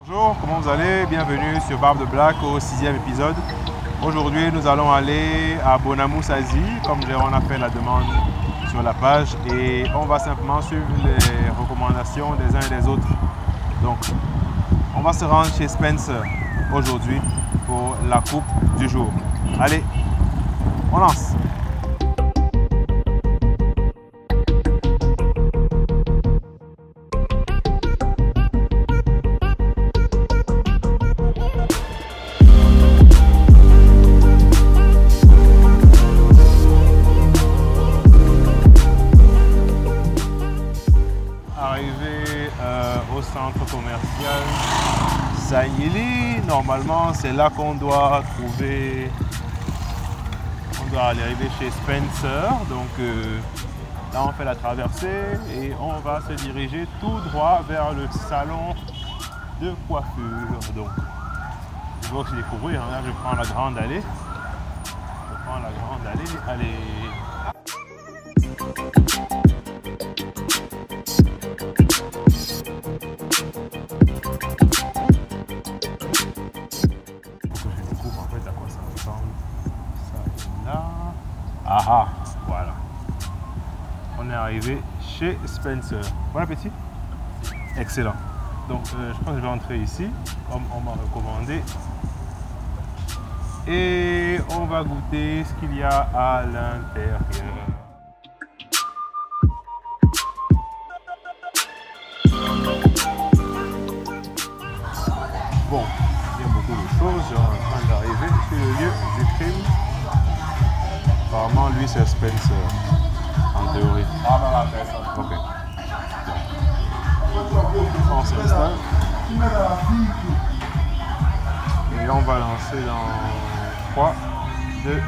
Bonjour, comment vous allez? Bienvenue sur Barbe de Black au 6e épisode. Aujourd'hui, nous allons aller à Bonamou-Sazi, comme on a fait la demande sur la page, et on va simplement suivre les recommandations des uns et des autres. Donc, on va se rendre chez Spencer aujourd'hui pour la coupe du jour. Allez, on lance! Arrivé au centre commercial Sanyili, normalement c'est là qu'on doit trouver, on doit aller arriver chez Spencer, donc là on fait la traversée et on va se diriger tout droit vers le salon de coiffure. Donc je vais aussi découvrir, là je prends la grande allée, allez. Ah, voilà. On est arrivé chez Spencer. Bon appétit. Excellent. Donc, je pense que je vais entrer ici, comme on m'a recommandé. Et on va goûter ce qu'il y a à l'intérieur. Bon, il y a beaucoup de choses. On est en train d'arriver sur le lieu du crime. Apparemment, lui, c'est Spencer, en théorie. Ok. On s'installe. Et on va lancer dans 3, 2, 1.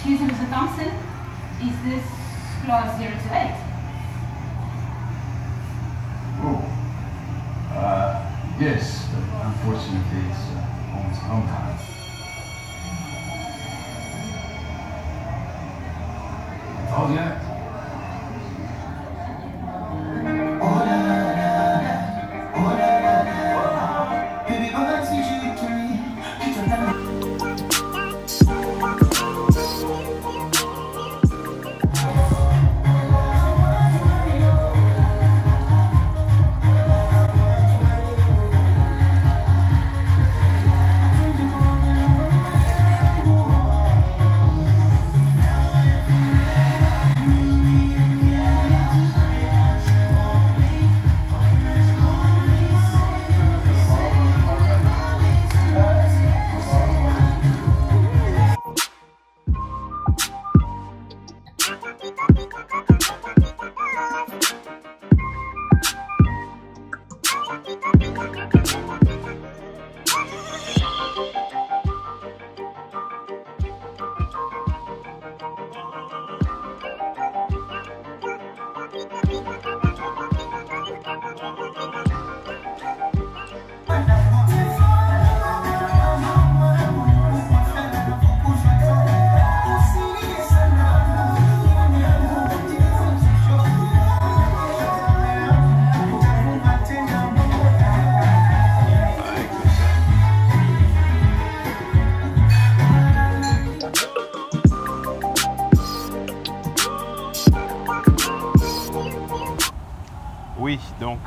Excuse me, Mr. Thompson, is this clause 0 to 8? Oh, yes, but unfortunately it's almost home time. I told you that. Baby, I'll teach you to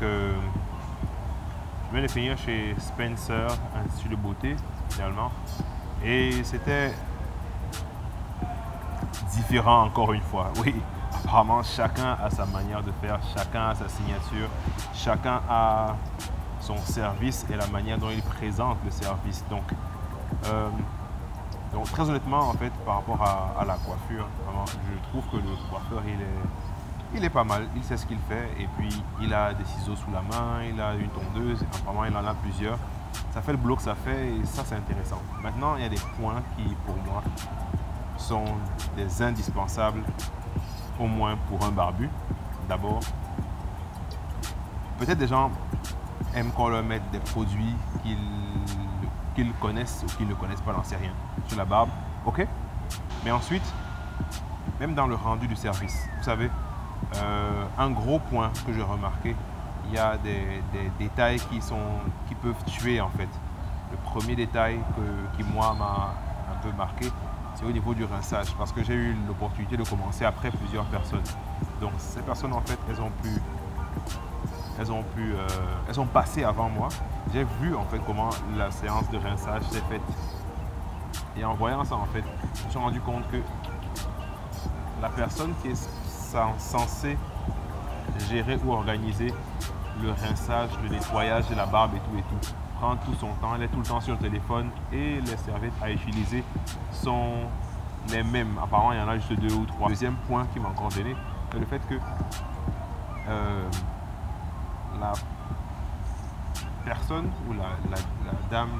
je viens de finir chez Spencer, Institut de beauté, finalement. Et c'était différent encore une fois. Oui, apparemment, chacun a sa manière de faire, chacun a sa signature, chacun a son service et la manière dont il présente le service. Donc très honnêtement, en fait, par rapport à la coiffure, vraiment, je trouve que le coiffeur, il est pas mal, il sait ce qu'il fait, et puis il a des ciseaux sous la main, il a une tondeuse, apparemment il en a plusieurs. Ça fait le boulot que ça fait, et ça c'est intéressant. Maintenant, il y a des points qui, pour moi, sont des indispensables, au moins pour un barbu. D'abord, peut-être des gens aiment qu'on leur mette des produits qu'ils connaissent ou qu'ils ne connaissent pas, j'en sais rien, sur la barbe, ok. Mais ensuite, même dans le rendu du service, vous savez, un gros point que j'ai remarqué, il y a des détails qui peuvent tuer en fait. Le premier détail qui moi m'a un peu marqué, c'est au niveau du rinçage, parce que j'ai eu l'opportunité de commencer après plusieurs personnes. Donc ces personnes en fait, elles ont passé avant moi. J'ai vu en fait comment la séance de rinçage s'est faite. Et en voyant ça en fait, je me suis rendu compte que la personne qui est censée gérer ou organiser le rinçage, le nettoyage de la barbe et tout, prend tout son temps, elle est tout le temps sur le téléphone et les serviettes à utiliser sont les mêmes. Apparemment, il y en a juste 2 ou 3. Deuxième point qui m'a encore donné, c'est le fait que la personne ou la dame,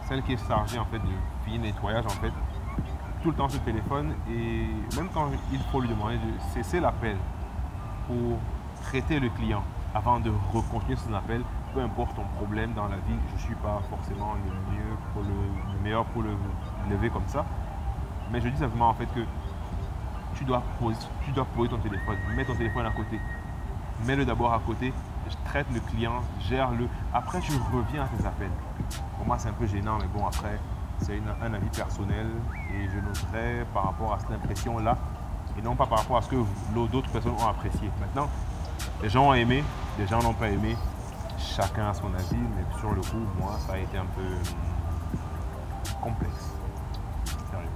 celle qui est chargée en fait de finir le nettoyage en fait, tout le temps sur le téléphone, et même quand il faut lui demander de cesser l'appel pour traiter le client avant de recontinuer son appel, peu importe ton problème dans la vie, je ne suis pas forcément le meilleur pour le lever comme ça, mais je dis simplement en fait que tu dois poser ton téléphone, mets ton téléphone à côté, mets-le d'abord à côté, traite le client, gère-le, après tu reviens à tes appels. Pour moi c'est un peu gênant, mais bon, après c'est un avis personnel et je noterai par rapport à cette impression-là et non pas par rapport à ce que d'autres personnes ont apprécié. Maintenant, les gens ont aimé, les gens n'ont pas aimé, chacun a son avis, mais sur le coup, moi, ça a été un peu complexe. Sérieux.